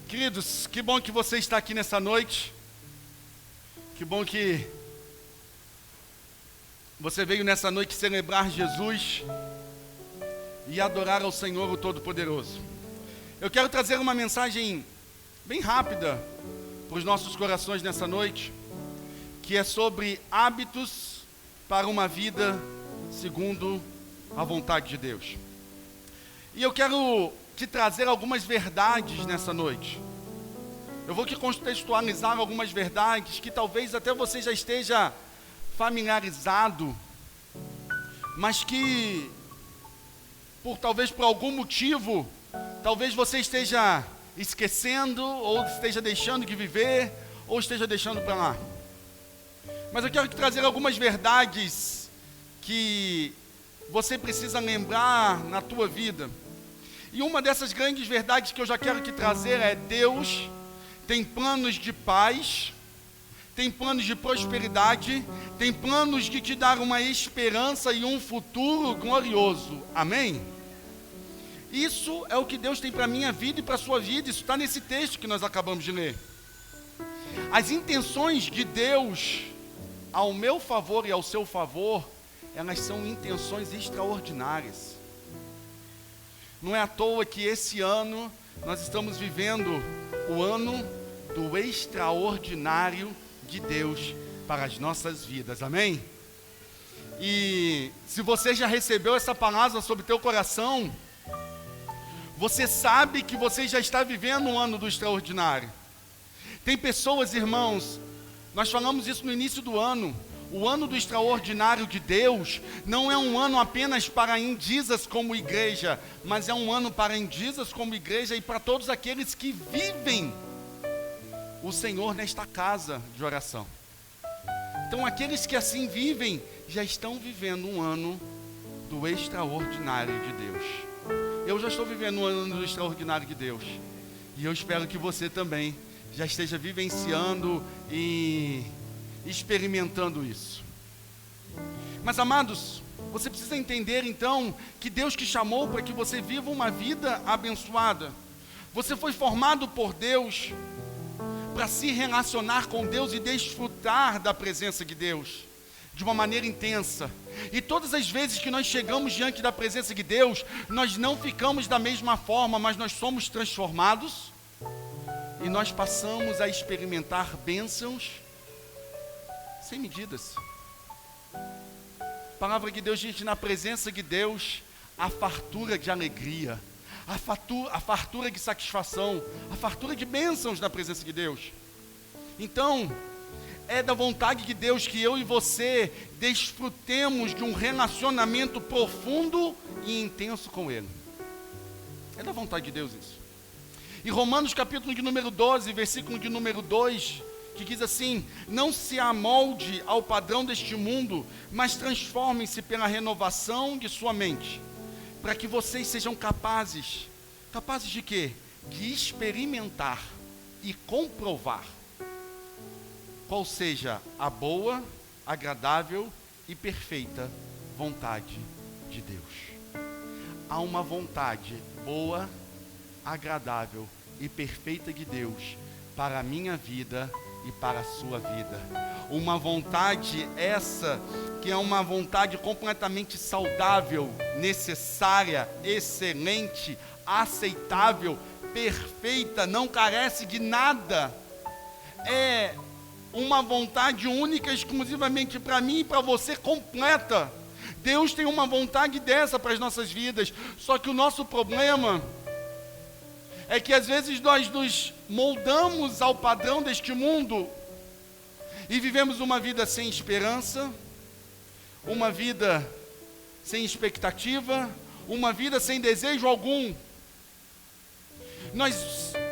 Queridos, que bom que você está aqui nessa noite. Que bom que você veio nessa noite celebrar Jesus e adorar ao Senhor o Todo-Poderoso. Eu quero trazer uma mensagem bem rápida para os nossos corações nessa noite, que é sobre hábitos para uma vida segundo a vontade de Deus. E eu quero te trazer algumas verdades nessa noite. Eu vou te contextualizar algumas verdades que talvez até você já esteja familiarizado, mas que, talvez por algum motivo, talvez você esteja esquecendo, ou esteja deixando de viver, ou esteja deixando para lá. Mas eu quero te trazer algumas verdades que você precisa lembrar na tua vida. E uma dessas grandes verdades que eu já quero te trazer é: Deus tem planos de paz, tem planos de prosperidade, tem planos de te dar uma esperança e um futuro glorioso. Amém? Isso é o que Deus tem para a minha vida e para a sua vida. Isso está nesse texto que nós acabamos de ler. As intenções de Deus ao meu favor e ao seu favor, elas são intenções extraordinárias. Não é à toa que esse ano nós estamos vivendo o ano do extraordinário de Deus para as nossas vidas, amém? E se você já recebeu essa palavra sobre teu coração, você sabe que você já está vivendo um ano do extraordinário. Tem pessoas, irmãos, nós falamos isso no início do ano. O ano do extraordinário de Deus não é um ano apenas para indígenas como igreja, mas é um ano para indígenas como igreja e para todos aqueles que vivem o Senhor nesta casa de oração. Então, aqueles que assim vivem, já estão vivendo um ano do extraordinário de Deus. Eu já estou vivendo um ano do extraordinário de Deus. E eu espero que você também já esteja vivenciando e experimentando isso. Mas, amados, você precisa entender então que Deus te chamou para que você viva uma vida abençoada. Você foi formado por Deus para se relacionar com Deus e desfrutar da presença de Deus de uma maneira intensa. E todas as vezes que nós chegamos diante da presença de Deus, nós não ficamos da mesma forma, mas nós somos transformados e nós passamos a experimentar bênçãos sem medidas. A palavra de Deus diz que na presença de Deus há fartura de alegria, a fartura de satisfação, a fartura de bênçãos na presença de Deus. Então, é da vontade de Deus que eu e você desfrutemos de um relacionamento profundo e intenso com Ele. É da vontade de Deus isso. Em Romanos capítulo de número 12, versículo de número 2, que diz assim: não se amolde ao padrão deste mundo, mas transformem-se pela renovação de sua mente, para que vocês sejam capazes de quê? De experimentar e comprovar qual seja a boa, agradável e perfeita vontade de Deus. Há uma vontade boa, agradável e perfeita de Deus para a minha vida e para a sua vida. Uma vontade essa que é uma vontade completamente saudável, necessária, excelente, aceitável, perfeita, não carece de nada. É uma vontade única, exclusivamente para mim e para você, completa. Deus tem uma vontade dessa para as nossas vidas. Só que o nosso problema é que às vezes nós nos moldamos ao padrão deste mundo e vivemos uma vida sem esperança, uma vida sem expectativa, uma vida sem desejo algum.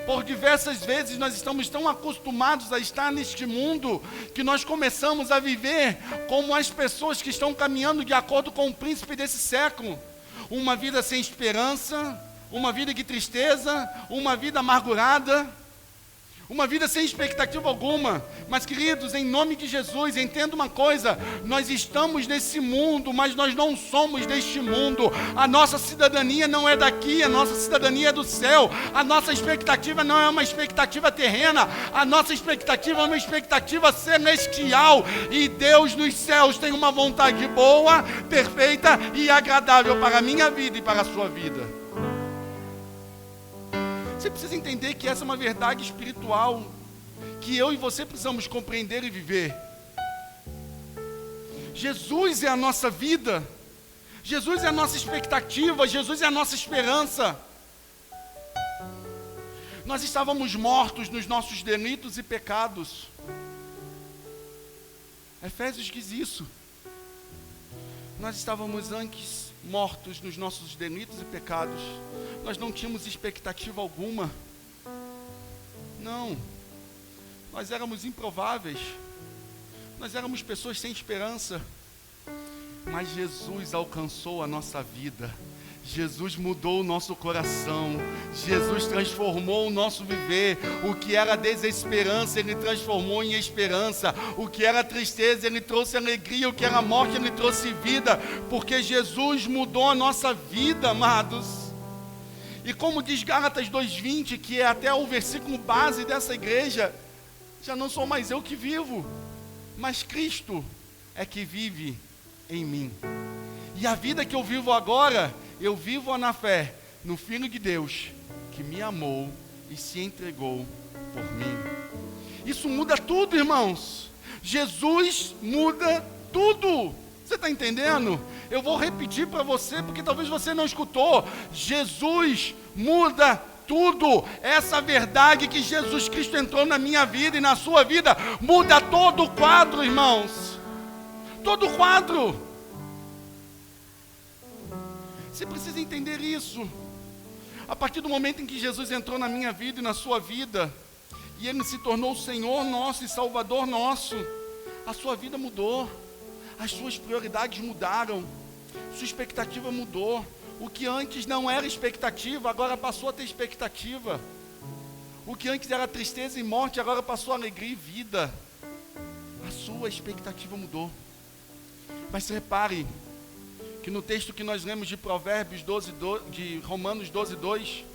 Por diversas vezes, nós estamos tão acostumados a estar neste mundo que nós começamos a viver como as pessoas que estão caminhando de acordo com o príncipe desse século. Uma vida sem esperança, uma vida de tristeza, uma vida amargurada, Uma vida sem expectativa alguma. Mas, queridos, em nome de Jesus, entenda uma coisa: nós estamos nesse mundo, mas nós não somos deste mundo. A nossa cidadania não é daqui, a nossa cidadania é do céu. A nossa expectativa não é uma expectativa terrena, a nossa expectativa é uma expectativa celestial. E Deus nos céus tem uma vontade boa, perfeita e agradável para a minha vida e para a sua vida. Você precisa entender que essa é uma verdade espiritual que eu e você precisamos compreender e viver. Jesus é a nossa vida, Jesus é a nossa expectativa, Jesus é a nossa esperança. Nós estávamos mortos nos nossos delitos e pecados. Efésios diz isso. Nós estávamos antes mortos nos nossos delitos e pecados. Nós não tínhamos expectativa alguma. Não. Nós éramos improváveis. Nós éramos pessoas sem esperança. Mas Jesus alcançou a nossa vida. Jesus mudou o nosso coração. Jesus transformou o nosso viver. O que era desesperança, Ele transformou em esperança. O que era tristeza, Ele trouxe alegria. O que era morte, Ele trouxe vida. Porque Jesus mudou a nossa vida, amados. E como diz Gálatas 2:20, que é até o versículo base dessa igreja, já não sou mais eu que vivo, mas Cristo é que vive em mim. E a vida que eu vivo agora, eu vivo na fé no Filho de Deus, que me amou e se entregou por mim. Isso muda tudo, irmãos. Jesus muda tudo. Você está entendendo? Eu vou repetir para você, porque talvez você não escutou. Jesus muda tudo. Essa verdade que Jesus Cristo entrou na minha vida e na sua vida, muda todo o quadro, irmãos. Todo o quadro. Você precisa entender isso. A partir do momento em que Jesus entrou na minha vida e na sua vida, e Ele se tornou o Senhor nosso e Salvador nosso, a sua vida mudou. As suas prioridades mudaram. Sua expectativa mudou. O que antes não era expectativa, agora passou a ter expectativa. O que antes era tristeza e morte, agora passou a alegria e vida. A sua expectativa mudou. Mas repare que no texto que nós lemos de Provérbios 12, de Romanos 12:2,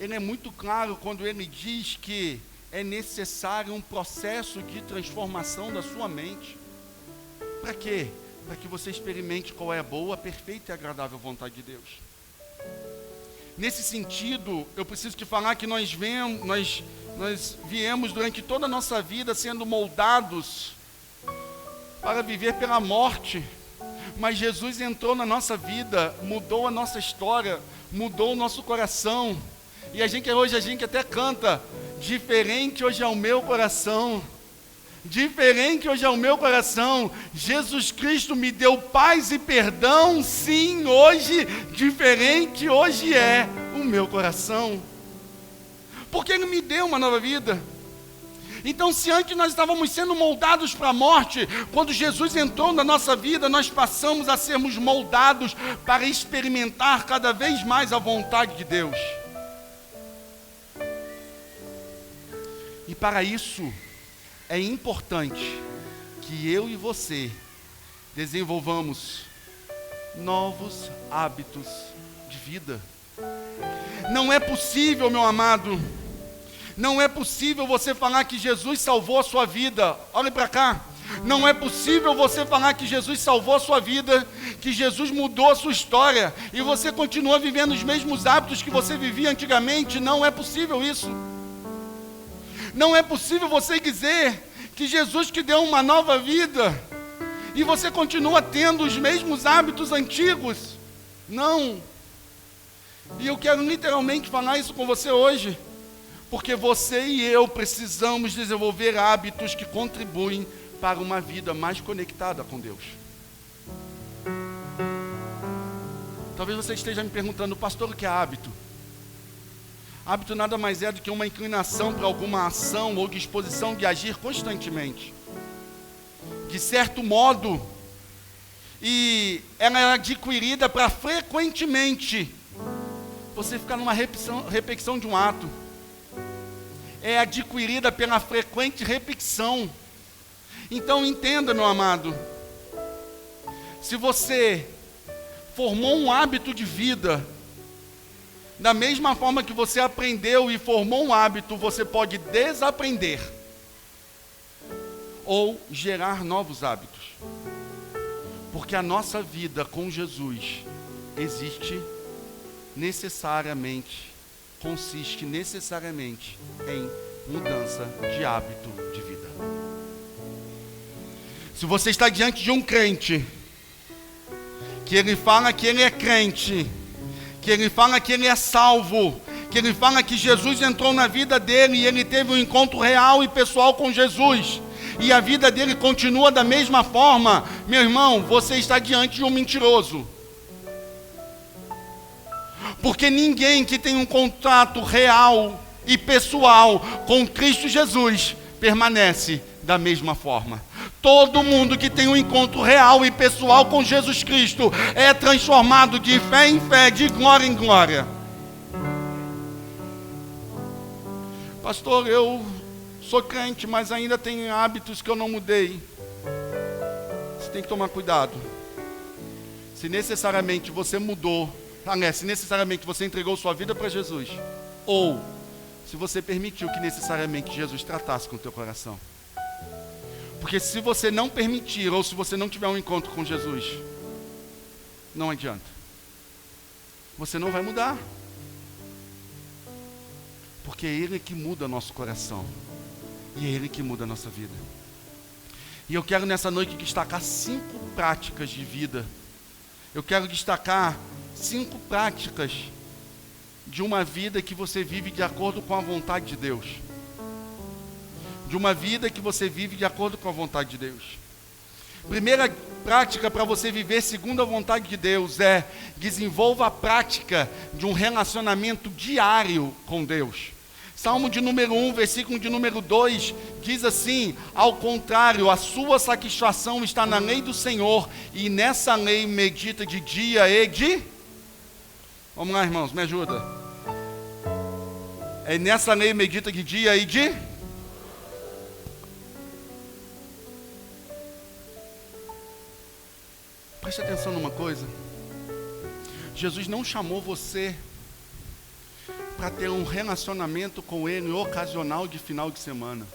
ele é muito claro quando ele diz que é necessário um processo de transformação da sua mente. Para quê? Para que você experimente qual é a boa, perfeita e agradável vontade de Deus. Nesse sentido, eu preciso te falar que nós viemos durante toda a nossa vida sendo moldados para viver pela morte. Mas Jesus entrou na nossa vida, mudou a nossa história, mudou o nosso coração. E hoje a gente até canta: diferente hoje é o meu coração. Diferente hoje é o meu coração. Jesus Cristo me deu paz e perdão. Sim, hoje, diferente hoje é o meu coração. Porque Ele me deu uma nova vida. Então, se antes nós estávamos sendo moldados para a morte, quando Jesus entrou na nossa vida, nós passamos a sermos moldados para experimentar cada vez mais a vontade de Deus. E para isso, é importante que eu e você desenvolvamos novos hábitos de vida. Não é possível, meu amado, não é possível você falar que Jesus salvou a sua vida. Olhe para cá. Não é possível você falar que Jesus salvou a sua vida, que Jesus mudou a sua história, e você continua vivendo os mesmos hábitos que você vivia antigamente. Não é possível isso. Não é possível você dizer que Jesus te deu uma nova vida e você continua tendo os mesmos hábitos antigos. Não. E eu quero literalmente falar isso com você hoje, porque você e eu precisamos desenvolver hábitos que contribuem para uma vida mais conectada com Deus. Talvez você esteja me perguntando: pastor, o que é hábito? Hábito nada mais é do que uma inclinação para alguma ação ou disposição de agir constantemente, de certo modo, e ela é adquirida para frequentemente você ficar numa repetição de um ato. é adquirida pela frequente repetição. Então entenda, meu amado, se você formou um hábito de vida, da mesma forma que você aprendeu e formou um hábito, você pode desaprender ou gerar novos hábitos. Porque a nossa vida com Jesus consiste necessariamente em mudança de hábito de vida. Se você está diante de um crente, que ele fala que ele é crente, que ele fala que ele é salvo, que ele fala que Jesus entrou na vida dele e ele teve um encontro real e pessoal com Jesus, e a vida dele continua da mesma forma, meu irmão, você está diante de um mentiroso. Porque ninguém que tem um contato real e pessoal com Cristo Jesus permanece da mesma forma. Todo mundo que tem um encontro real e pessoal com Jesus Cristo é transformado de fé em fé, de glória em glória. Pastor, eu sou crente, mas ainda tenho hábitos que eu não mudei. Você tem que tomar cuidado. Se necessariamente você mudou, se necessariamente você entregou sua vida para Jesus, ou se você permitiu que necessariamente Jesus tratasse com o teu coração. Porque se você não permitir, ou se você não tiver um encontro com Jesus, não adianta. Você não vai mudar. Porque é Ele que muda nosso coração. E é Ele que muda a nossa vida. E eu quero nessa noite destacar 5 práticas de vida. Eu quero destacar 5 práticas de uma vida que você vive de acordo com a vontade de Deus. De uma vida que você vive de acordo com a vontade de Deus. Primeira prática para você viver segundo a vontade de Deus é: desenvolva a prática de um relacionamento diário com Deus. Salmo de número 1, versículo de número 2, diz assim: ao contrário, a sua satisfação está na lei do Senhor, e nessa lei medita de dia e de... Vamos lá, irmãos, me ajuda. É nessa lei medita de dia e de... Preste atenção numa coisa. Jesus não chamou você para ter um relacionamento com Ele ocasional de final de semana.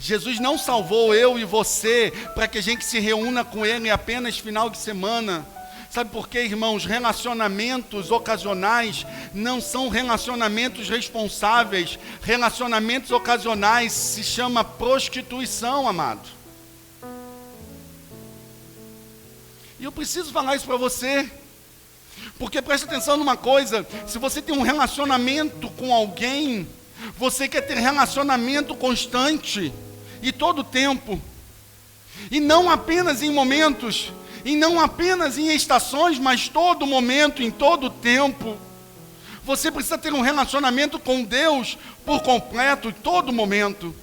Jesus não salvou eu e você para que a gente se reúna com Ele apenas final de semana. Sabe por quê, irmãos? Relacionamentos ocasionais não são relacionamentos responsáveis. Relacionamentos ocasionais se chama prostituição, amado. E eu preciso falar isso para você, porque preste atenção numa coisa: se você tem um relacionamento com alguém, você quer ter relacionamento constante e todo o tempo, e não apenas em momentos, e não apenas em estações, mas todo momento, em todo o tempo. Você precisa ter um relacionamento com Deus por completo, em todo momento.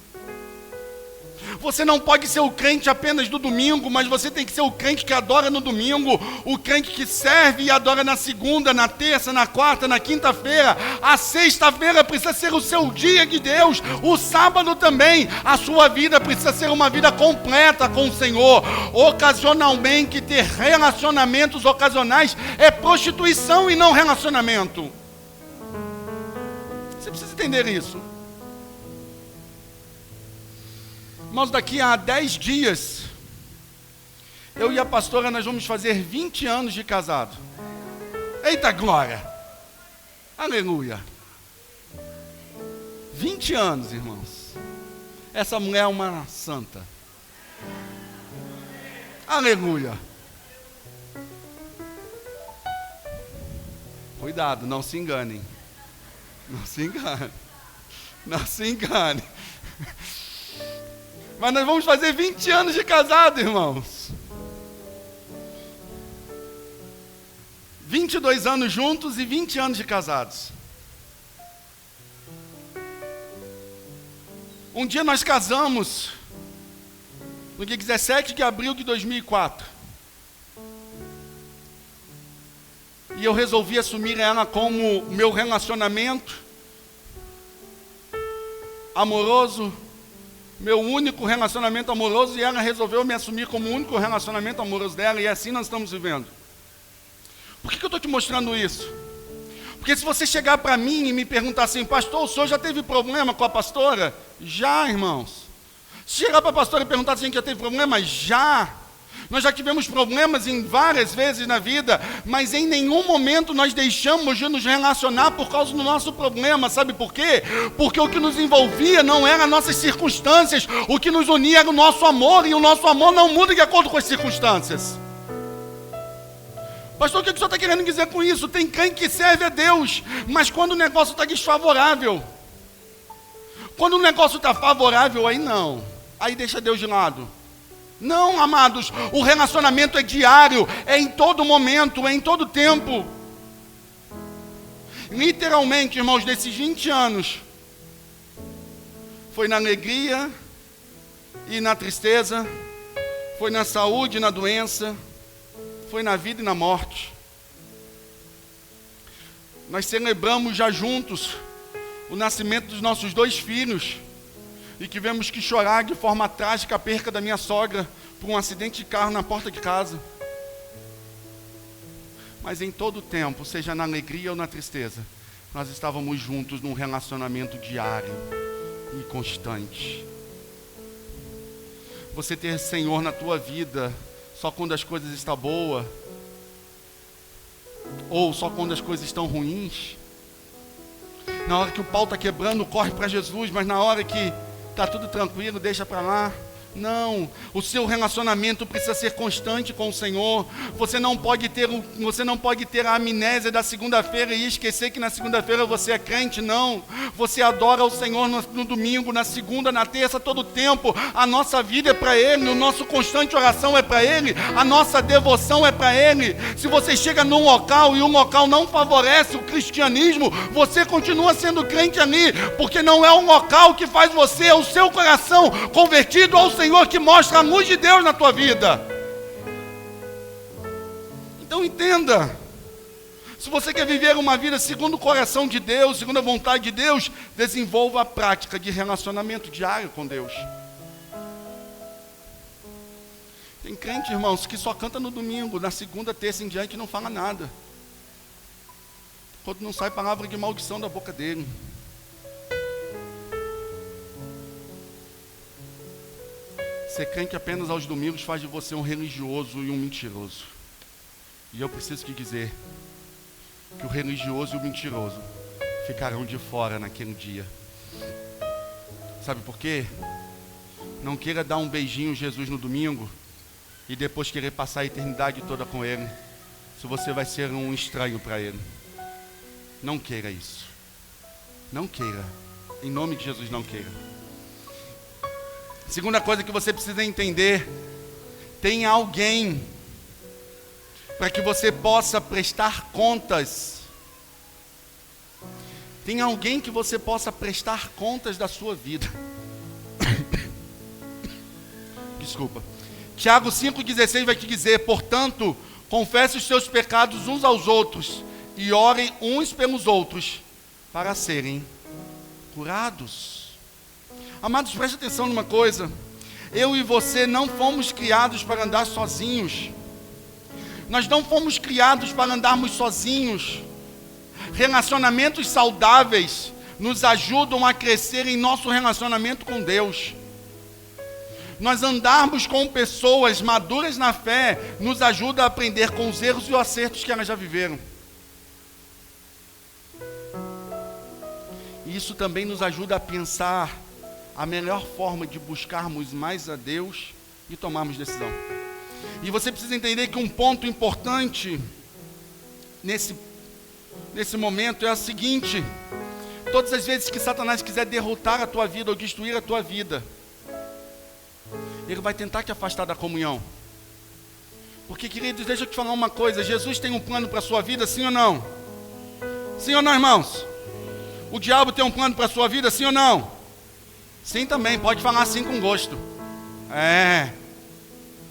Você não pode ser o crente apenas do domingo, mas você tem que ser o crente que adora no domingo, o crente que serve e adora na segunda, na terça, na quarta, na quinta-feira. A sexta-feira precisa ser o seu dia de Deus, o sábado também. A sua vida precisa ser uma vida completa com o Senhor. Ocasionalmente, ter relacionamentos ocasionais é prostituição e não relacionamento. Você precisa entender isso. Irmãos, daqui a 10 dias, eu e a pastora, nós vamos fazer 20 anos de casado. Eita glória! Aleluia! 20 anos, irmãos. Essa mulher é uma santa. Aleluia! Cuidado, não se enganem. Não se engane. Não se engane. Mas nós vamos fazer 20 anos de casado, irmãos. 22 anos juntos e 20 anos de casados. Um dia nós casamos, no dia 17 de abril de 2004. E eu resolvi assumir ela como meu relacionamento amoroso, meu único relacionamento amoroso, e ela resolveu me assumir como o único relacionamento amoroso dela, e assim nós estamos vivendo. Por que eu estou te mostrando isso? Porque se você chegar para mim e me perguntar assim, pastor, o senhor já teve problema com a pastora? Já, irmãos. Se chegar para a pastora e perguntar se a gente já teve problema? Já. Nós já tivemos problemas em várias vezes na vida, mas em nenhum momento nós deixamos de nos relacionar por causa do nosso problema. Sabe por quê? Porque o que nos envolvia não eram as nossas circunstâncias, o que nos unia era o nosso amor, e o nosso amor não muda de acordo com as circunstâncias. Pastor, o que o senhor está querendo dizer com isso? Tem crente que serve a Deus, mas quando o negócio está desfavorável, quando o negócio está favorável, aí não, aí deixa Deus de lado. Não, amados, o relacionamento é diário, é em todo momento, é em todo tempo. Literalmente, irmãos, desses 20 anos, foi na alegria e na tristeza, foi na saúde e na doença, foi na vida e na morte. Nós celebramos já juntos o nascimento dos nossos 2 filhos, e tivemos que chorar de forma trágica a perca da minha sogra por um acidente de carro na porta de casa. Mas em todo o tempo, seja na alegria ou na tristeza, nós estávamos juntos num relacionamento diário e constante. Você ter Senhor na tua vida só quando as coisas estão boas, ou só quando as coisas estão ruins. Na hora que o pau está quebrando, corre para Jesus, mas na hora que está tudo tranquilo, deixa para lá. Não, o seu relacionamento precisa ser constante com o Senhor. Você não pode ter a amnésia da segunda-feira e esquecer que na segunda-feira você é crente. Não, você adora o Senhor no domingo, na segunda, na terça, todo o tempo. A nossa vida é para Ele, o nosso constante oração é para Ele, a nossa devoção é para Ele. Se você chega num local e o local não favorece o cristianismo, você continua sendo crente ali, porque não é o local que faz você, é o seu coração convertido ao Senhor que mostra a luz de Deus na tua vida. Então entenda, se você quer viver uma vida segundo o coração de Deus, segundo a vontade de Deus, desenvolva a prática de relacionamento diário com Deus. Tem crente, irmãos, que só canta no domingo, na segunda, terça em diante não fala nada, quando não sai palavra de maldição da boca dele. Ser crente apenas aos domingos faz de você um religioso e um mentiroso. E eu preciso te dizer que o religioso e o mentiroso ficarão de fora naquele dia. Sabe por quê? Não queira dar um beijinho a Jesus no domingo e depois querer passar a eternidade toda com Ele, se você vai ser um estranho para Ele. Não queira isso. Não queira. Em nome de Jesus, não queira. Segunda coisa que você precisa entender: tem alguém para que você possa prestar contas. Tem alguém que você possa prestar contas da sua vida. Desculpa. Tiago 5,16 vai te dizer: portanto, confesse os seus pecados uns aos outros e orem uns pelos outros para serem curados. Amados, preste atenção numa coisa: eu e você não fomos criados para andar sozinhos. Nós não fomos criados para andarmos sozinhos. Relacionamentos saudáveis nos ajudam a crescer em nosso relacionamento com Deus. Nós andarmos com pessoas maduras na fé nos ajuda a aprender com os erros e os acertos que elas já viveram. E isso também nos ajuda a pensar a melhor forma de buscarmos mais a Deus e tomarmos decisão. E você precisa entender que um ponto importante nesse momento é o seguinte: todas as vezes que Satanás quiser derrotar a tua vida ou destruir a tua vida, ele vai tentar te afastar da comunhão. Porque, queridos, deixa eu te falar uma coisa: Jesus tem um plano para a sua vida, sim ou não? Sim ou não, irmãos? O diabo tem um plano para a sua vida, sim ou não? Sim também, pode falar assim com gosto.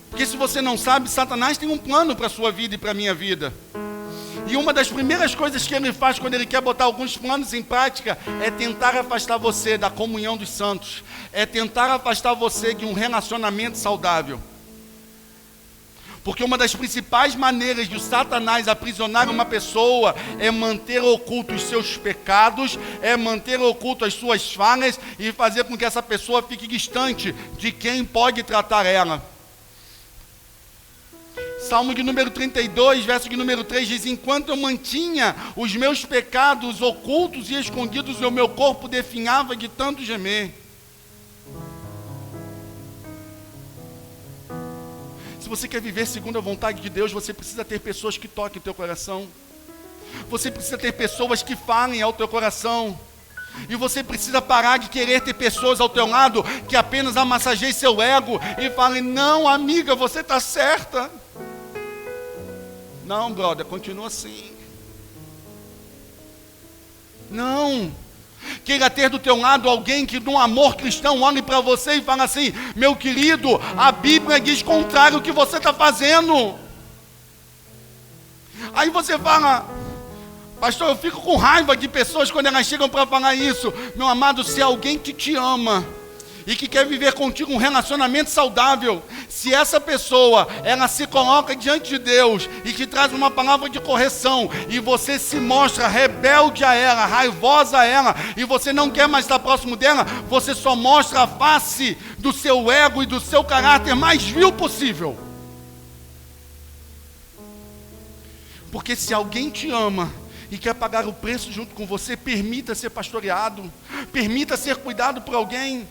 Porque se você não sabe, Satanás tem um plano para a sua vida e para a minha vida. E uma das primeiras coisas que ele faz quando ele quer botar alguns planos em prática é tentar afastar você da comunhão dos santos, é tentar afastar você de um relacionamento saudável. Porque uma das principais maneiras de o Satanás aprisionar uma pessoa é manter oculto os seus pecados, é manter oculto as suas falhas e fazer com que essa pessoa fique distante de quem pode tratar ela. Salmo de número 32, verso de número 3 diz: enquanto eu mantinha os meus pecados ocultos e escondidos, o meu corpo definhava de tanto gemer. Se você quer viver segundo a vontade de Deus, você precisa ter pessoas que toquem o teu coração. Você precisa ter pessoas que falem ao teu coração. E você precisa parar de querer ter pessoas ao teu lado que apenas amassageiem seu ego e falem: não, amiga, você está certa. Não, brother, continua assim. Não. Queira ter do teu lado alguém que, num amor cristão, olhe para você e fale assim: meu querido, a Bíblia diz contrário ao que você está fazendo. Aí você fala: pastor, eu fico com raiva de pessoas quando elas chegam para falar isso. Meu amado, se alguém que te ama e que quer viver contigo um relacionamento saudável, se essa pessoa, ela se coloca diante de Deus e te traz uma palavra de correção, e você se mostra rebelde a ela, raivosa a ela, e você não quer mais estar próximo dela, você só mostra a face do seu ego e do seu caráter mais vil possível. Porque se alguém te ama e quer pagar o preço junto com você, permita ser pastoreado, permita ser cuidado por alguém.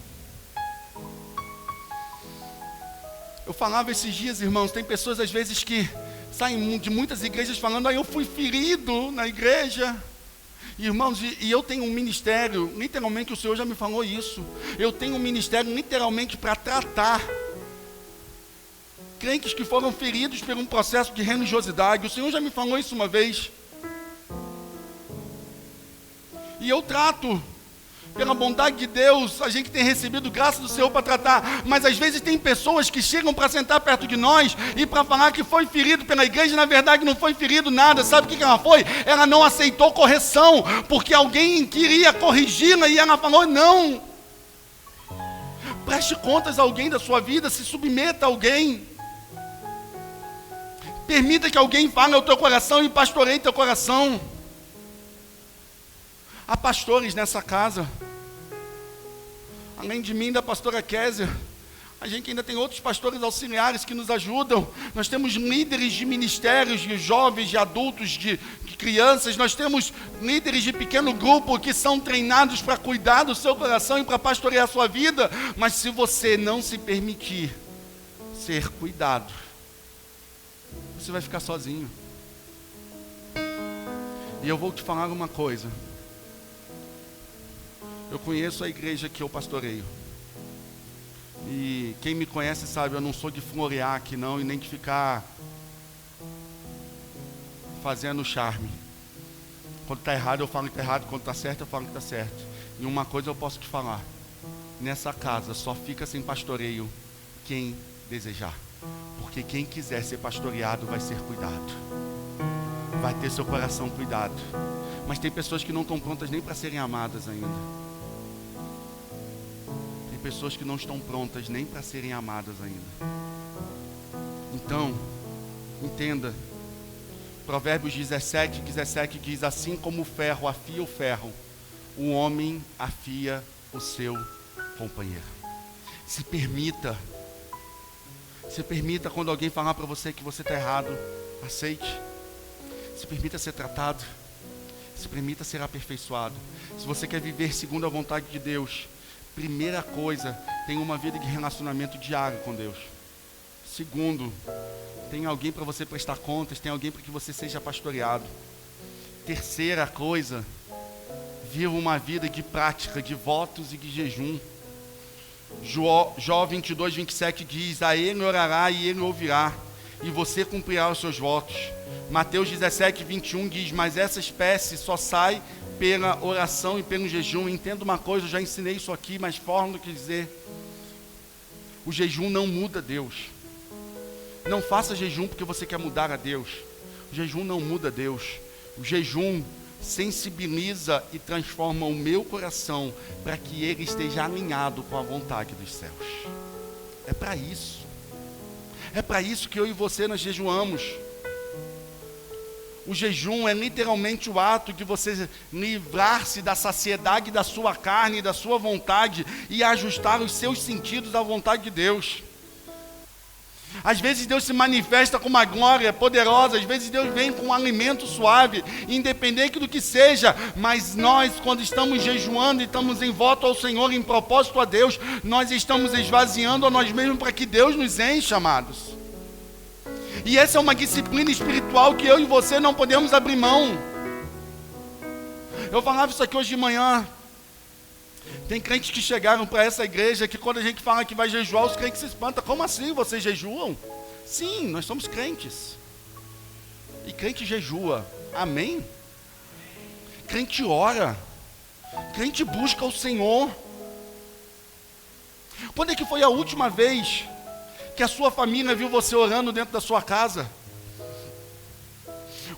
Eu falava esses dias, irmãos, tem pessoas às vezes que saem de muitas igrejas falando: eu fui ferido na igreja. Irmãos, e eu tenho um ministério, literalmente o Senhor já me falou isso, eu tenho um ministério literalmente para tratar crentes que foram feridos por um processo de religiosidade. O Senhor já me falou isso uma vez. E eu trato. Pela bondade de Deus, a gente tem recebido graça do Senhor para tratar. Mas às vezes tem pessoas que chegam para sentar perto de nós e para falar que foi ferido pela igreja. Na verdade não foi ferido nada. Sabe o que ela foi? Ela não aceitou correção, porque alguém queria corrigi-la e ela falou: não. Preste contas a alguém da sua vida, se submeta a alguém. Permita que alguém fale ao teu coração e pastoreie teu coração. Há pastores nessa casa, além de mim, da pastora Kézia, a gente ainda tem outros pastores auxiliares que nos ajudam. Nós temos líderes de ministérios, de jovens, de adultos, de crianças. Nós temos líderes de pequeno grupo que são treinados para cuidar do seu coração e para pastorear a sua vida. Mas se você não se permitir ser cuidado, você vai ficar sozinho. E eu vou te falar uma coisa. Eu conheço a igreja que eu pastoreio. E quem me conhece sabe, eu não sou de florear aqui não, e nem de ficar fazendo charme. Quando está errado eu falo que está errado, quando está certo eu falo que está certo. E uma coisa eu posso te falar: nessa casa só fica sem pastoreio quem desejar. Porque quem quiser ser pastoreado vai ser cuidado, vai ter seu coração cuidado. Mas tem pessoas que não estão prontas nem para serem amadas ainda. Pessoas que não estão prontas nem para serem amadas ainda. Então, entenda, Provérbios 17 diz: assim como o ferro afia o ferro, o homem afia o seu companheiro. Se permita quando alguém falar para você que você está errado, aceite. Se permita ser tratado, se permita ser aperfeiçoado. Se você quer viver segundo a vontade de Deus, primeira coisa, tenha uma vida de relacionamento diário com Deus. Segundo, tem alguém para você prestar contas, tem alguém para que você seja pastoreado. Terceira coisa, viva uma vida de prática, de votos e de jejum. Jó 22, 27 diz: a ele orará e ele ouvirá, e você cumprirá os seus votos. Mateus 17, 21 diz: mas essa espécie só sai pela oração e pelo jejum. Entenda uma coisa, eu já ensinei isso aqui, mas forma do que dizer: o jejum não muda Deus. Não faça jejum porque você quer mudar a Deus. O jejum não muda Deus. O jejum sensibiliza e transforma o meu coração para que ele esteja alinhado com a vontade dos céus. É para isso. É para isso que eu e você nós jejuamos. O jejum é literalmente o ato de você livrar-se da saciedade da sua carne, da sua vontade e ajustar os seus sentidos à vontade de Deus. Às vezes Deus se manifesta com uma glória poderosa, às vezes Deus vem com um alimento suave, independente do que seja, mas nós, quando estamos jejuando e estamos em voto ao Senhor, em propósito a Deus, nós estamos esvaziando a nós mesmos para que Deus nos encha, amados. E essa é uma disciplina espiritual que eu e você não podemos abrir mão. Eu falava isso aqui hoje de manhã. Tem crentes que chegaram para essa igreja que quando a gente fala que vai jejuar, os crentes se espantam. Como assim? Vocês jejuam? Sim, nós somos crentes. E crente jejua. Amém? Crente ora. Crente busca o Senhor. Quando é que foi a última vez que a sua família viu você orando dentro da sua casa?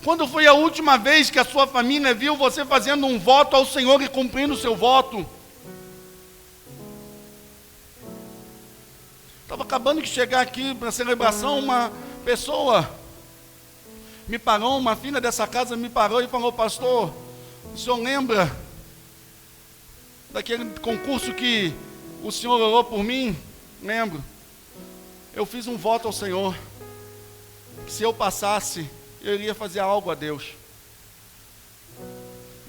Quando foi a última vez que a sua família viu você fazendo um voto ao Senhor e cumprindo o seu voto? Estava acabando de chegar aqui para a celebração, uma pessoa me parou, uma filha dessa casa me parou e falou: pastor, o senhor lembra daquele concurso que o senhor orou por mim? Lembro. Eu fiz um voto ao Senhor, que se eu passasse, eu iria fazer algo a Deus.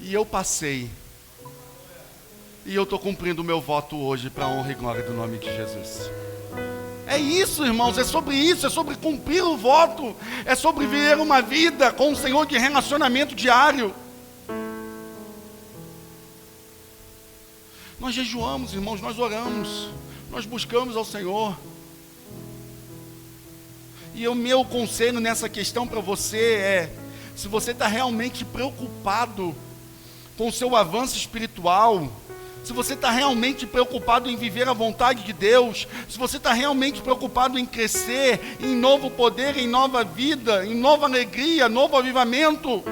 E eu passei. E eu estou cumprindo o meu voto hoje para a honra e glória do nome de Jesus. É isso, irmãos, é sobre isso, é sobre cumprir o voto, é sobre viver uma vida com o Senhor de relacionamento diário. Nós jejuamos, irmãos, nós oramos, nós buscamos ao Senhor. E o meu conselho nessa questão para você é: se você está realmente preocupado com o seu avanço espiritual, se você está realmente preocupado em viver a vontade de Deus, se você está realmente preocupado em crescer em novo poder, em nova vida, em nova alegria, novo avivamento,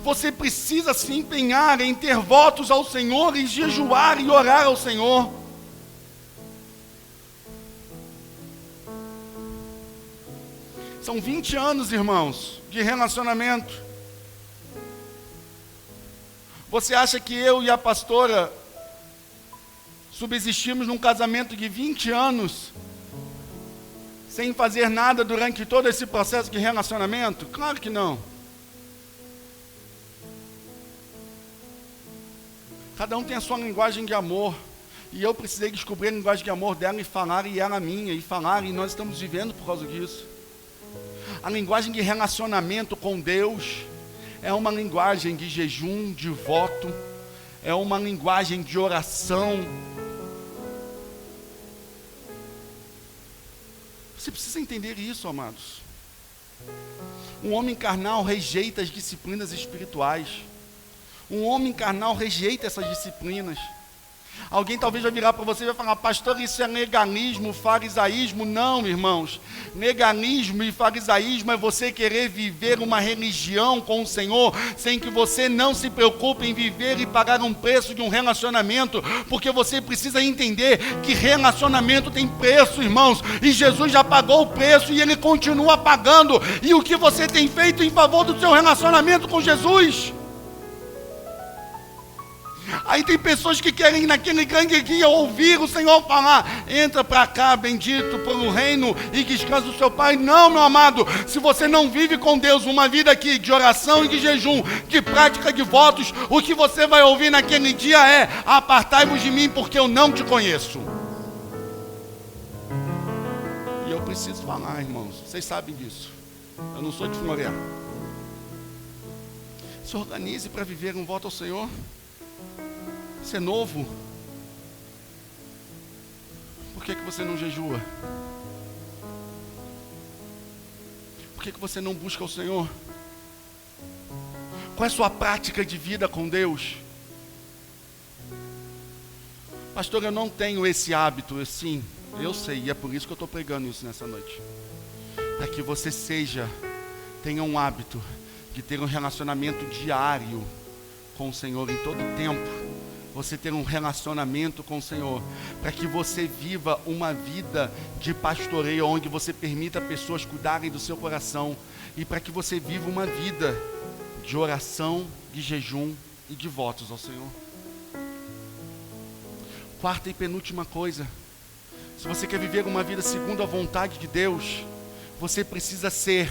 você precisa se empenhar em ter votos ao Senhor, em jejuar e orar ao Senhor. São 20 anos, irmãos, de relacionamento. Você acha que eu e a pastora subsistimos num casamento de 20 anos sem fazer nada durante todo esse processo de relacionamento? Claro que não. Cada um tem a sua linguagem de amor. E eu precisei descobrir a linguagem de amor dela e falar, e ela a minha, e falar, e nós estamos vivendo por causa disso. A linguagem de relacionamento com Deus é uma linguagem de jejum, de voto, é uma linguagem de oração. Você precisa entender isso, amados. Um homem carnal rejeita as disciplinas espirituais. Um homem carnal rejeita essas disciplinas. Alguém talvez vai virar para você e vai falar: pastor, isso é legalismo, farisaísmo. Não, irmãos. Legalismo e farisaísmo é você querer viver uma religião com o Senhor sem que você não se preocupe em viver e pagar um preço de um relacionamento, porque você precisa entender que relacionamento tem preço, irmãos, e Jesus já pagou o preço e Ele continua pagando. E o que você tem feito em favor do seu relacionamento com Jesus? Aí tem pessoas que querem naquele grande dia ouvir o Senhor falar: entra para cá, bendito pelo reino e descansa do seu Pai. Não, meu amado, se você não vive com Deus uma vida aqui de oração e de jejum, de prática de votos, o que você vai ouvir naquele dia é: apartai-vos de mim, porque eu não te conheço. E eu preciso falar, irmãos, vocês sabem disso, eu não sou de florear. Se organize para viver um voto ao Senhor. Você é novo. Por que você não jejua? Por que você não busca o Senhor? Qual é a sua prática de vida com Deus? Pastor, eu não tenho esse hábito. Sim, eu sei, e é por isso que eu estou pregando isso nessa noite. Para que você seja tenha um hábito de ter um relacionamento diário com o Senhor em todo tempo. Você ter um relacionamento com o Senhor, para que você viva uma vida de pastoreio, onde você permita pessoas cuidarem do seu coração, e para que você viva uma vida de oração, de jejum e de votos ao Senhor. Quarta e penúltima coisa: se você quer viver uma vida segundo a vontade de Deus, você precisa ser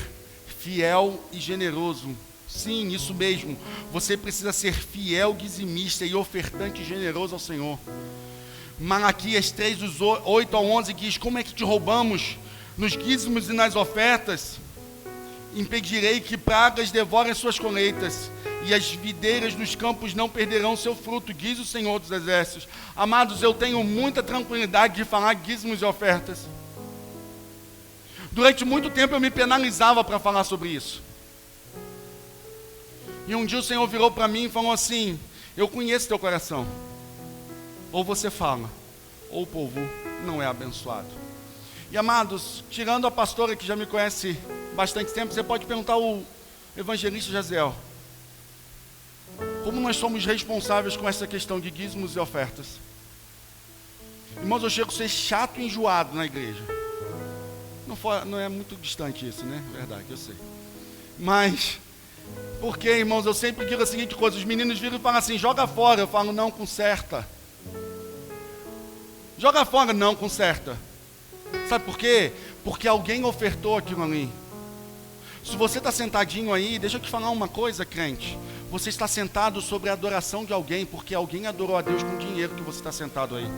fiel e generoso. Sim, isso mesmo. Você precisa ser fiel, dizimista e ofertante generoso ao Senhor. Malaquias 3, dos 8 ao 11 diz: como é que te roubamos nos dízimos e nas ofertas? Impedirei que pragas devorem suas colheitas, e as videiras dos campos não perderão seu fruto, diz o Senhor dos Exércitos. Amados, eu tenho muita tranquilidade de falar dízimos e ofertas. Durante muito tempo eu me penalizava para falar sobre isso. E um dia o Senhor virou para mim e falou assim: eu conheço teu coração. Ou você fala, ou o povo não é abençoado. E amados, tirando a pastora que já me conhece bastante tempo, você pode perguntar ao evangelista Jaziel: como nós somos responsáveis com essa questão de dízimos e ofertas? Irmãos, eu chego a ser chato e enjoado na igreja. Não é muito distante isso, né? Verdade, eu sei. Mas, porque, irmãos, eu sempre digo a seguinte coisa: os meninos viram e falam assim: joga fora. Eu falo: não, conserta. Joga fora, não, conserta. Sabe por quê? Porque alguém ofertou aquilo ali. Se você está sentadinho aí, deixa eu te falar uma coisa, crente. Você está sentado sobre a adoração de alguém, porque alguém adorou a Deus com o dinheiro que você está sentado aí.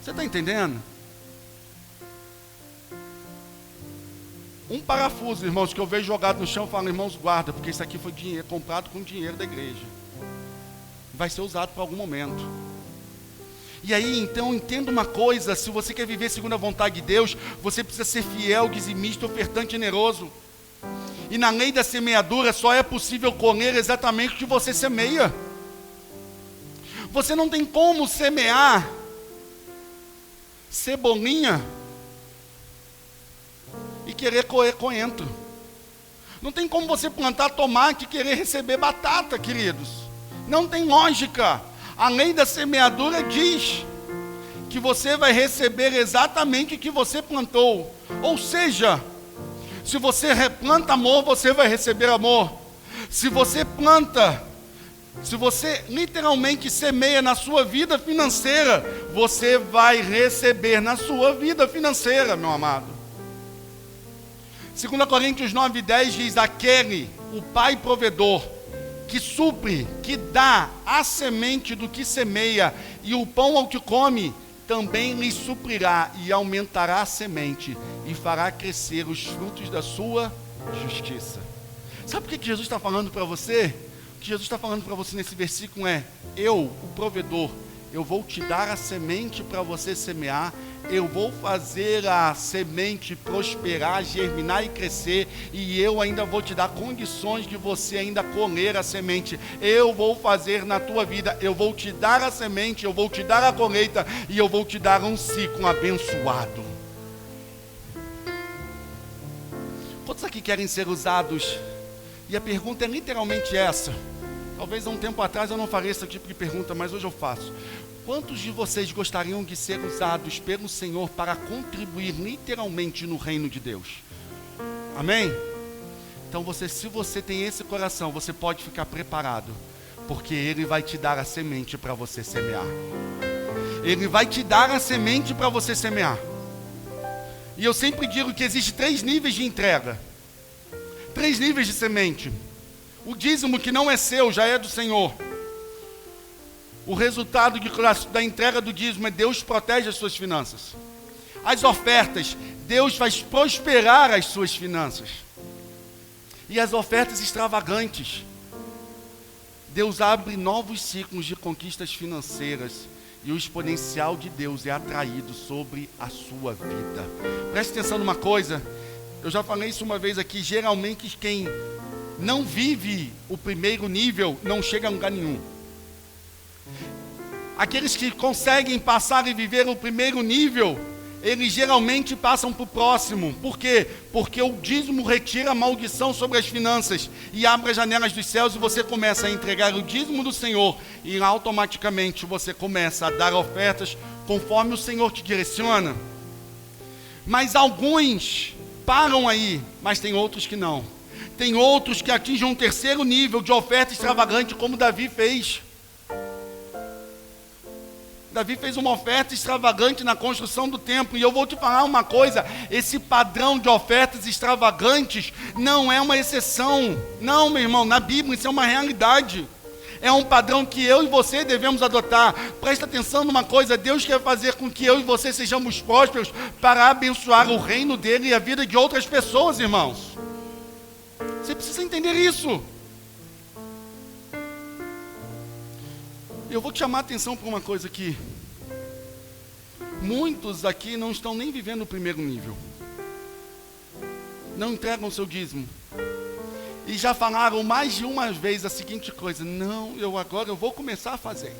Você está entendendo? Um parafuso, irmãos, que eu vejo jogado no chão, eu falo: irmãos, guarda, porque isso aqui foi dinheiro, comprado com dinheiro da igreja. Vai ser usado para algum momento. E aí, então, entenda uma coisa: se você quer viver segundo a vontade de Deus, você precisa ser fiel, dizimista, ofertante generoso. E na lei da semeadura só é possível colher exatamente o que você semeia. Você não tem como semear cebolinha e querer colher coentro. Não tem como você plantar tomate e querer receber batata, queridos. Não tem lógica. A lei da semeadura diz que você vai receber exatamente o que você plantou. Ou seja, se você replanta amor, você vai receber amor. Se você literalmente semeia na sua vida financeira, você vai receber na sua vida financeira, meu amado. 2 Coríntios 9:10 diz: aquele, o Pai provedor, que supre, que dá a semente do que semeia e o pão ao que come, também lhe suprirá e aumentará a semente e fará crescer os frutos da sua justiça. Sabe o que Jesus está falando para você? O que Jesus está falando para você nesse versículo é: eu, o provedor, eu vou te dar a semente para você semear, eu vou fazer a semente prosperar, germinar e crescer, e eu ainda vou te dar condições de você ainda colher a semente. Eu vou fazer na tua vida, eu vou te dar a semente, eu vou te dar a colheita, e eu vou te dar um ciclo abençoado. Quantos aqui querem ser usados? E a pergunta é literalmente essa. Talvez há um tempo atrás eu não faria esse tipo de pergunta, mas hoje eu faço. Quantos de vocês gostariam de ser usados pelo Senhor para contribuir literalmente no reino de Deus? Amém? Então se você tem esse coração, você pode ficar preparado, porque Ele vai te dar a semente para você semear. Ele vai te dar a semente para você semear. E eu sempre digo que existe 3 níveis de entrega. 3 níveis de semente. O dízimo, que não é seu, já é do Senhor. O resultado da entrega do dízimo é: Deus protege as suas finanças. As ofertas, Deus faz prosperar as suas finanças. E as ofertas extravagantes, Deus abre novos ciclos de conquistas financeiras, e o exponencial de Deus é atraído sobre a sua vida. Preste atenção numa coisa, eu já falei isso uma vez aqui: geralmente quem não vive o primeiro nível não chega a lugar nenhum. Aqueles que conseguem passar e viver o primeiro nível eles geralmente passam para o próximo. Por quê? Porque o dízimo retira a maldição sobre as finanças e abre as janelas dos céus, e você começa a entregar o dízimo do Senhor, e automaticamente você começa a dar ofertas conforme o Senhor te direciona. Mas alguns param aí, mas tem outros que não. Tem outros que atingem um terceiro nível de oferta extravagante, como Davi fez. Davi fez uma oferta extravagante na construção do templo. E eu vou te falar uma coisa: esse padrão de ofertas extravagantes não é uma exceção. Não, meu irmão, na Bíblia isso é uma realidade. É um padrão que eu e você devemos adotar. Presta atenção numa coisa: Deus quer fazer com que eu e você sejamos prósperos para abençoar o reino dele e a vida de outras pessoas, irmãos. Você precisa entender isso. Eu vou te chamar a atenção para uma coisa aqui. Muitos aqui não estão nem vivendo o primeiro nível. Não entregam o seu dízimo. E já falaram mais de uma vez a seguinte coisa: não, agora eu vou começar a fazer.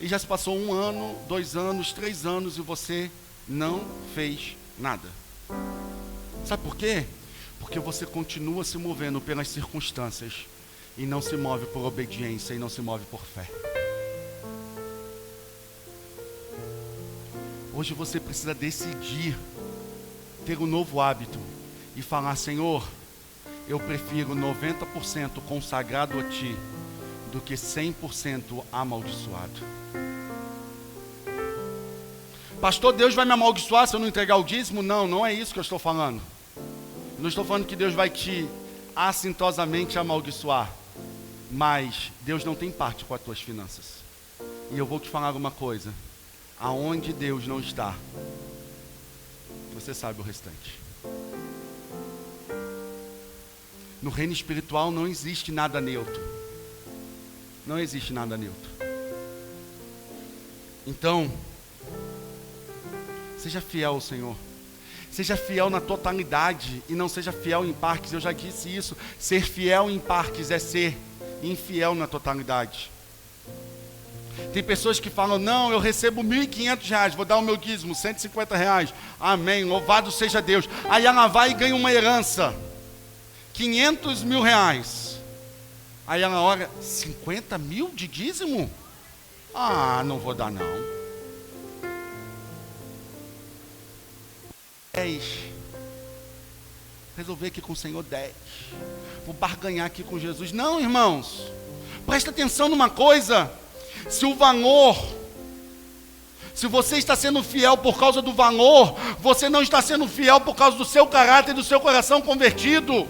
E já se passou 1 ano, 2 anos, 3 anos e você não fez nada. Sabe por quê? Porque você continua se movendo pelas circunstâncias e não se move por obediência e não se move por fé. Hoje você precisa decidir ter um novo hábito e falar: Senhor, eu prefiro 90% consagrado a Ti do que 100% amaldiçoado. Pastor, Deus vai me amaldiçoar se eu não entregar o dízimo? Não, não é isso que eu estou falando. Eu não estou falando que Deus vai te assintosamente amaldiçoar, mas Deus não tem parte com as tuas finanças. E eu vou te falar uma coisa: aonde Deus não está, você sabe o restante. No reino espiritual não existe nada neutro. Não existe nada neutro. Então, seja fiel ao Senhor. Seja fiel na totalidade e não seja fiel em partes. Eu já disse isso. Ser fiel em partes é ser infiel na totalidade. Tem pessoas que falam: não, eu recebo R$1.500, vou dar o meu dízimo, R$150. Amém, louvado seja Deus. Aí ela vai e ganha uma herança, R$500 mil. Aí ela olha: 50 mil de dízimo? Ah, não vou dar não. 10. Resolver aqui com o Senhor 10. Vou barganhar aqui com Jesus. Não, irmãos. Presta atenção numa coisa. Se você está sendo fiel por causa do valor, você não está sendo fiel por causa do seu caráter e do seu coração convertido.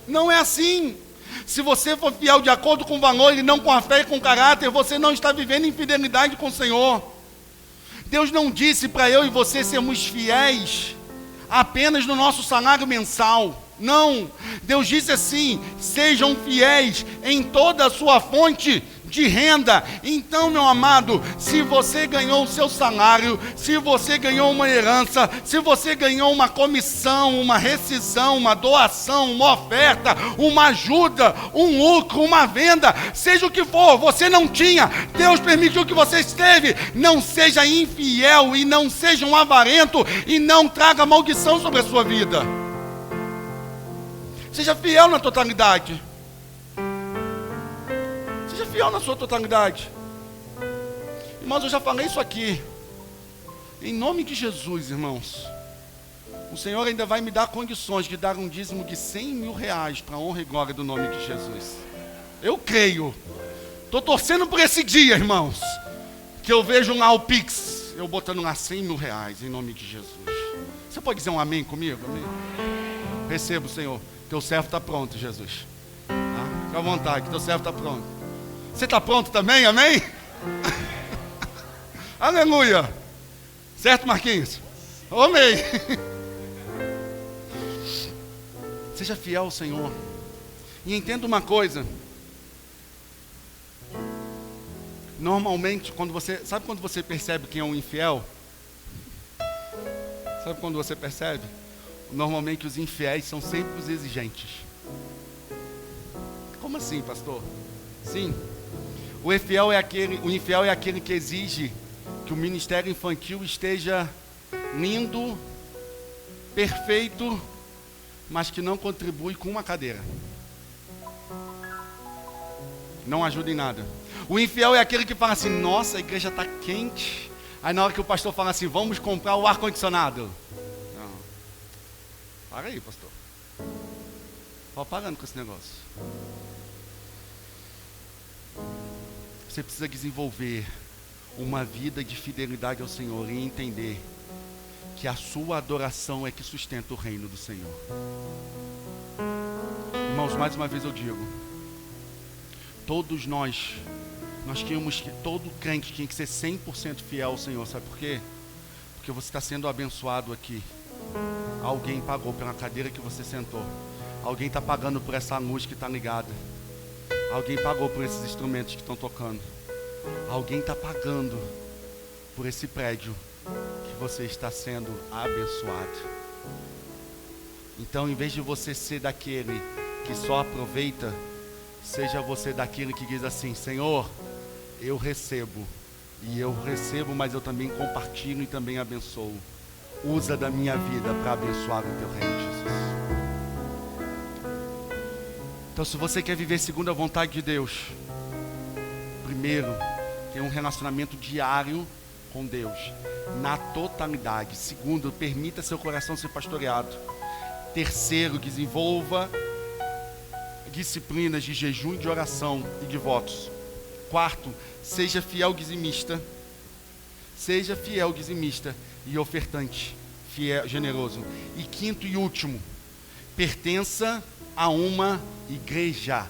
Não é assim. Se você for fiel de acordo com o valor e não com a fé e com o caráter, você não está vivendo em fidelidade com o Senhor. Deus não disse para eu e você sermos fiéis apenas no nosso salário mensal. Não. Deus disse assim: sejam fiéis em toda a sua fonte de renda. Então, meu amado, se você ganhou o seu salário, se você ganhou uma herança, se você ganhou uma comissão, uma rescisão, uma doação, uma oferta, uma ajuda, um lucro, uma venda, seja o que for, você não tinha, Deus permitiu que você esteve, não seja infiel e não seja um avarento e não traga maldição sobre a sua vida. Seja fiel na totalidade. Seja fiel na sua totalidade. Irmãos, eu já falei isso aqui. Em nome de Jesus, irmãos, o Senhor ainda vai me dar condições de dar um dízimo de R$100 mil para a honra e glória do nome de Jesus. Eu creio. Estou torcendo por esse dia, irmãos, que eu vejo lá o Pix, eu botando lá R$100 mil, em nome de Jesus. Você pode dizer um amém comigo? Amém? Recebo, Senhor. Teu servo está pronto, Jesus. Fica à vontade, teu servo está pronto. Você está pronto também, amém? Aleluia. Certo, Marquinhos? Amém. Seja fiel ao Senhor. E entenda uma coisa. Normalmente, sabe quando você percebe quem é um infiel? Sabe quando você percebe? Normalmente os infiéis são sempre os exigentes. Como assim, pastor? Sim. O infiel é aquele que exige que o ministério infantil esteja lindo, perfeito, mas que não contribui com uma cadeira. Não ajuda em nada. O infiel é aquele que fala assim: nossa, a igreja está quente. Aí na hora que o pastor fala assim: vamos comprar o ar-condicionado. Não. Para aí, pastor. Vai parando com esse negócio. Você precisa desenvolver uma vida de fidelidade ao Senhor e entender que a sua adoração é que sustenta o reino do Senhor. Irmãos, mais uma vez eu digo, todos nós tínhamos que, todo crente tinha que ser 100% fiel ao Senhor. Sabe por quê? Porque você está sendo abençoado aqui. Alguém pagou pela cadeira que você sentou. Alguém está pagando por essa luz que está ligada. Alguém pagou por esses instrumentos que estão tocando. Alguém está pagando por esse prédio que você está sendo abençoado. Então, em vez de você ser daquele que só aproveita, seja você daquele que diz assim: Senhor, eu recebo, mas eu também compartilho e também abençoo. Usa da minha vida para abençoar o teu reino, Jesus. Então, se você quer viver segundo a vontade de Deus, primeiro, tenha um relacionamento diário com Deus, na totalidade. Segundo, permita seu coração ser pastoreado. Terceiro, desenvolva disciplinas de jejum, de oração e de votos. Quarto, seja fiel dizimista. Seja fiel dizimista e ofertante, fiel, generoso. E quinto e último, pertença a uma igreja.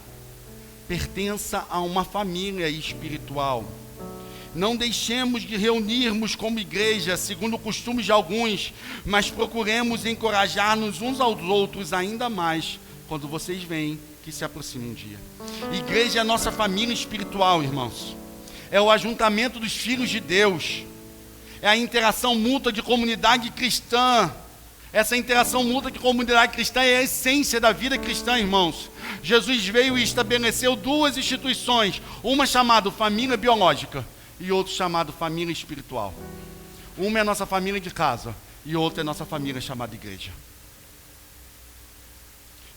Pertença a uma família espiritual. Não deixemos de reunirmos como igreja, segundo o costume de alguns, mas procuremos encorajar-nos uns aos outros ainda mais, quando vocês veem que se aproxima um dia. Igreja é a nossa família espiritual, irmãos. É o ajuntamento dos filhos de Deus. É a interação mútua de comunidade cristã. Essa interação mútua de comunidade cristã é a essência da vida cristã, irmãos. Jesus veio e estabeleceu duas instituições, uma chamada família biológica e outra chamada família espiritual. Uma é a nossa família de casa e outra é a nossa família chamada igreja.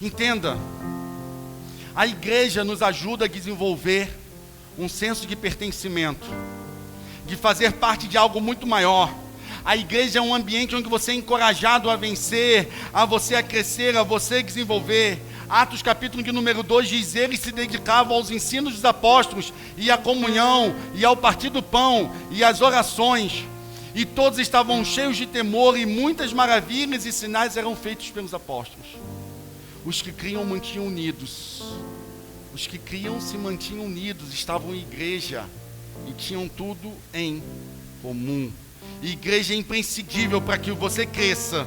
Entenda, a igreja nos ajuda a desenvolver um senso de pertencimento, de fazer parte de algo muito maior. A igreja é um ambiente onde você é encorajado a vencer, a você a crescer, a você a desenvolver. Atos capítulo de número 2 diz: eles se dedicavam aos ensinos dos apóstolos, e à comunhão, e ao partir do pão, e às orações. E todos estavam cheios de temor, e muitas maravilhas e sinais eram feitos pelos apóstolos. Os que criam mantinham unidos. Os que criam se mantinham unidos, estavam em igreja, e tinham tudo em comum. Igreja é imprescindível para que você cresça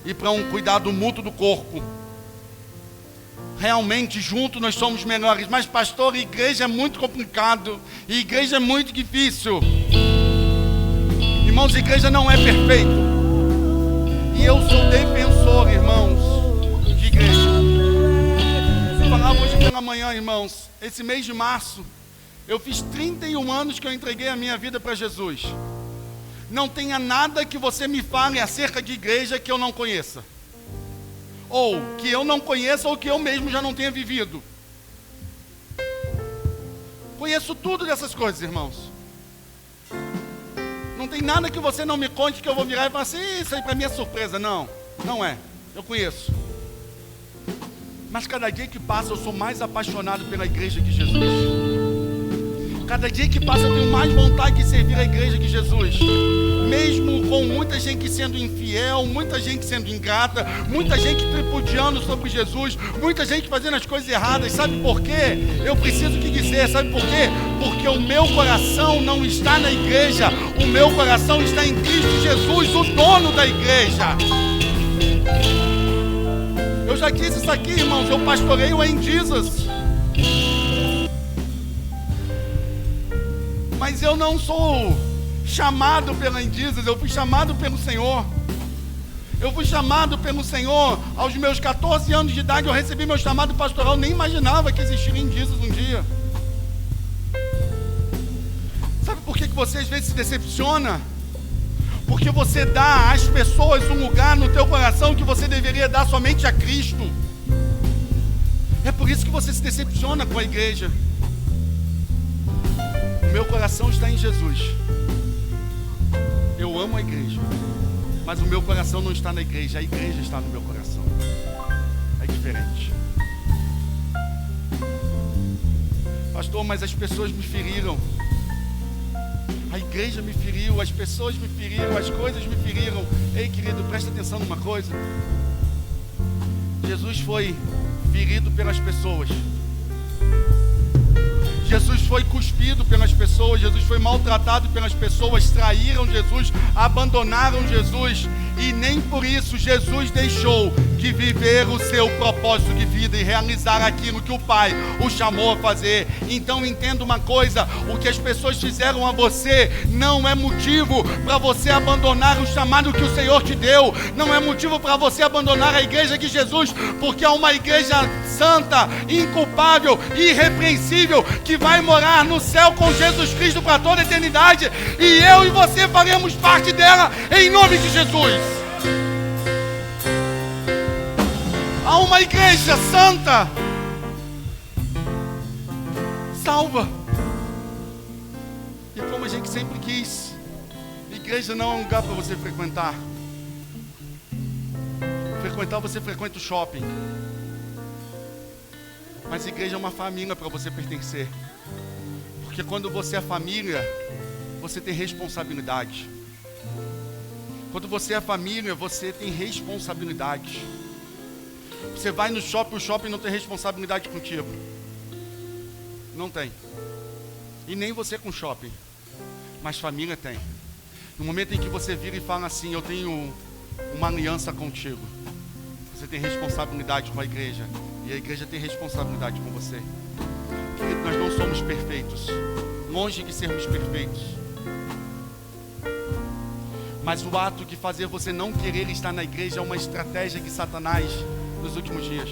e para um cuidado mútuo do corpo. Realmente, juntos nós somos melhores. Mas, pastor, igreja é muito complicado. E igreja é muito difícil. Irmãos, igreja não é perfeito. E eu sou defensor, irmãos, de igreja. Eu falava hoje pela manhã, irmãos, esse mês de março, eu fiz 31 anos que eu entreguei a minha vida para Jesus. Não tenha nada que você me fale acerca de igreja que eu não conheça. Ou que eu não conheça, ou que eu mesmo já não tenha vivido. Conheço tudo dessas coisas, irmãos. Não tem nada que você não me conte que eu vou virar e falar assim: isso aí para mim é surpresa. Não, não é. Eu conheço. Mas cada dia que passa eu sou mais apaixonado pela igreja de Jesus. Cada dia que passa eu tenho mais vontade de servir a igreja de Jesus. Mesmo com muita gente sendo infiel, muita gente sendo ingrata, muita gente tripudiando sobre Jesus, muita gente fazendo as coisas erradas. Sabe por quê? Eu preciso te dizer, sabe por quê? Porque o meu coração não está na igreja, o meu coração está em Cristo Jesus, o dono da igreja. Eu já disse isso aqui, irmãos, eu pastoreio em Jesus. Mas eu não sou chamado pela Indizes, eu fui chamado pelo Senhor. Eu fui chamado pelo Senhor aos meus 14 anos de idade. Eu recebi meu chamado pastoral, nem imaginava que existiria Indizes um dia. por que você às vezes se decepciona? Porque você dá às pessoas um lugar no teu coração que você deveria dar somente a Cristo. É por isso que você se decepciona com a igreja. O meu coração está em Jesus. Eu amo a igreja, mas o meu coração não está na igreja. A igreja está no meu coração. É diferente. Pastor, mas as pessoas me feriram. A igreja me feriu, as pessoas me feriram, as coisas me feriram. Ei, querido, presta atenção numa coisa. Jesus foi ferido pelas pessoas. Jesus foi cuspido pelas pessoas. Jesus foi maltratado pelas pessoas. Traíram Jesus, abandonaram Jesus. E nem por isso Jesus deixou de viver o seu propósito de vida e realizar aquilo que o Pai o chamou a fazer. Então entenda uma coisa: o que as pessoas fizeram a você não é motivo para você abandonar o chamado que o Senhor te deu. Não é motivo para você abandonar a igreja de Jesus, porque é uma igreja santa, inculpável, irrepreensível, que vai morar no céu com Jesus Cristo para toda a eternidade. E eu e você faremos parte dela em nome de Jesus. Há uma igreja santa, salva. E como a gente sempre quis, igreja não é um lugar para você frequentar. Frequentar, você frequenta o shopping. Mas igreja é uma família para você pertencer. Porque quando você é família, você tem responsabilidade. Quando você é família, você tem responsabilidade. Você vai no shopping, o shopping não tem responsabilidade contigo. Não tem. E nem você com shopping. Mas família tem. No momento em que você vira e fala assim: eu tenho uma aliança contigo, você tem responsabilidade com a igreja. E a igreja tem responsabilidade com você. Querido, nós não somos perfeitos. Longe de sermos perfeitos. Mas o ato de fazer você não querer estar na igreja é uma estratégia de Satanás nos últimos dias.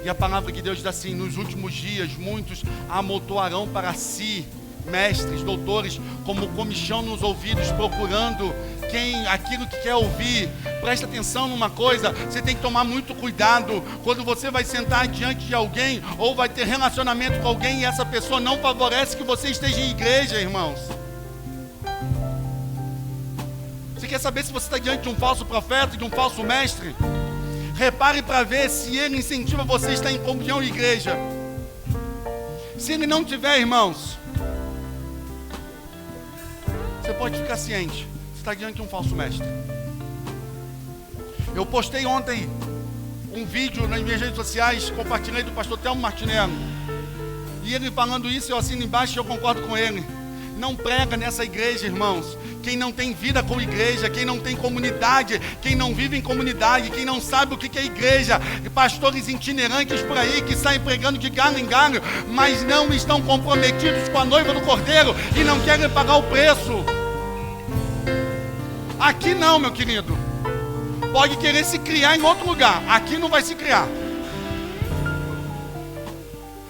E a palavra de Deus diz assim: nos últimos dias muitos amontoarão para si mestres, doutores, como comichão nos ouvidos, procurando aquilo que quer ouvir. Presta atenção numa coisa: você tem que tomar muito cuidado quando você vai sentar diante de alguém ou vai ter relacionamento com alguém e essa pessoa não favorece que você esteja em igreja, irmãos. Você quer saber se você está diante de um falso profeta, de um falso mestre? Repare para ver se ele incentiva você a estar em comunhão e igreja. Se ele não tiver, irmãos, você pode ficar ciente, você está diante de um falso mestre. Eu postei ontem um vídeo nas minhas redes sociais, compartilhei do pastor Telmo Martinello. E ele falando isso, eu assino embaixo e eu concordo com ele. Não prega nessa igreja, irmãos, quem não tem vida com igreja, quem não tem comunidade, quem não vive em comunidade, quem não sabe o que é igreja. Pastores itinerantes por aí que saem pregando de galho em galho, mas não estão comprometidos com a noiva do Cordeiro e não querem pagar o preço. Aqui não, meu querido. Pode querer se criar em outro lugar, aqui não vai se criar.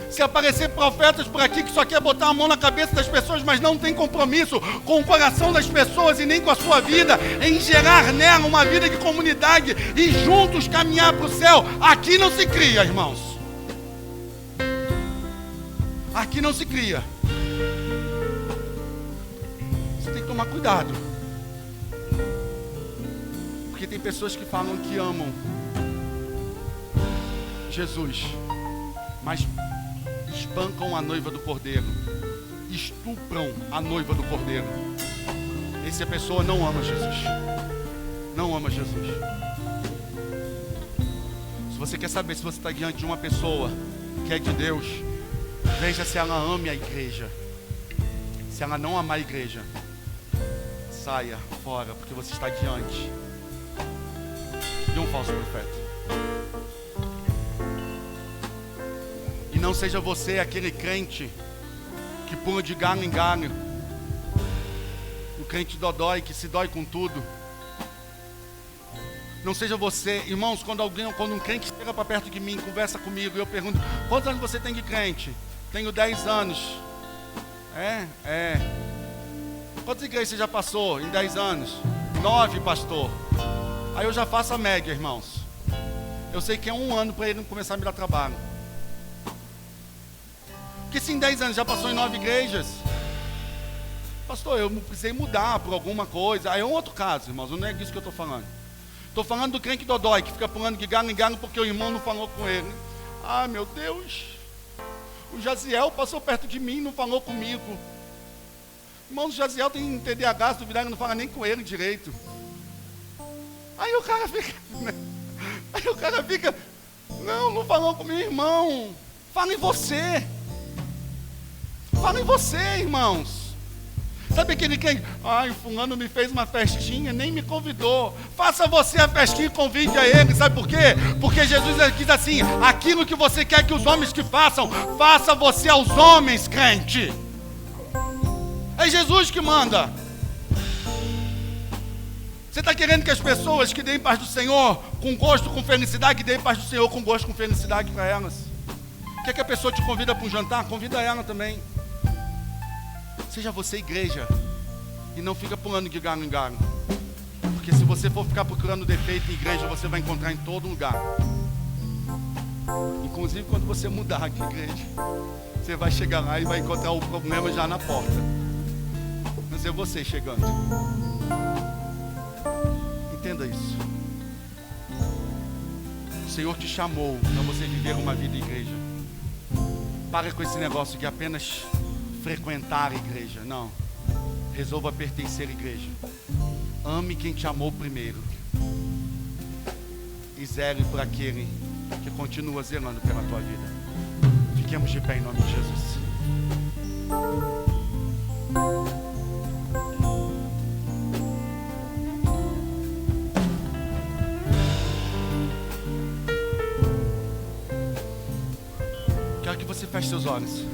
Se aparecer profetas por aqui que só quer botar a mão na cabeça das pessoas, mas não tem compromisso com o coração das pessoas e nem com a sua vida, em gerar nela uma vida de comunidade e juntos caminhar para o céu, aqui não se cria, irmãos. Aqui não se cria. Você tem que tomar cuidado. Porque tem pessoas que falam que amam Jesus, mas espancam a noiva do Cordeiro, estupram a noiva do Cordeiro. Essa pessoa não ama Jesus. Não ama Jesus. Se você quer saber se você está diante de uma pessoa que é de Deus, veja se ela ama a igreja. Se ela não amar a igreja, saia fora, porque você está diante de um falso profeta. E não seja você aquele crente que pula de galho em galho, o crente dodói que se dói com tudo. Não seja você, irmãos, quando um crente chega para perto de mim, conversa comigo, e eu pergunto: quantos anos você tem de crente? Tenho 10 anos. Quantas igrejas você já passou em 10 anos? 9, pastor. Aí eu já faço a média, irmãos. Eu sei que é 1 ano para ele começar a me dar trabalho. Porque se em 10 anos já passou em 9 igrejas, pastor, eu precisei mudar por alguma coisa. Aí é um outro caso, irmãos, não é disso que eu estou falando. Estou falando do crente dodói, que fica pulando de galho em galho porque o irmão não falou com ele. Ah, meu Deus, o Jaziel passou perto de mim e não falou comigo. Irmãos, o Jaziel tem TDAH, se duvidar, ele não fala nem com ele direito. Aí o cara fica, não falou com meu irmão. Fala em você. Fala em você, irmãos. Sabe aquele crente? Ai, fulano me fez uma festinha, nem me convidou. Faça você a festinha e convide a ele. Sabe por quê? Porque Jesus diz assim: aquilo que você quer que os homens te façam, faça você aos homens, crente. É Jesus que manda. Você está querendo que as pessoas que deem paz do Senhor com gosto, com felicidade, que deem paz do Senhor com gosto, com felicidade para elas? Quer que a pessoa te convida para um jantar? Convida ela também. Seja você igreja e não fica pulando de galho em galho. Porque se você for ficar procurando defeito em igreja, você vai encontrar em todo lugar. Inclusive quando você mudar de igreja, você vai chegar lá e vai encontrar o problema já na porta. Mas é você chegando. Entenda isso. O Senhor te chamou para você viver uma vida de igreja. Para com esse negócio de apenas frequentar a igreja. Não. Resolva pertencer à igreja. Ame quem te amou primeiro. E zele por aquele que continua zelando pela tua vida. Fiquemos de pé em nome de Jesus. Quero que você feche seus olhos.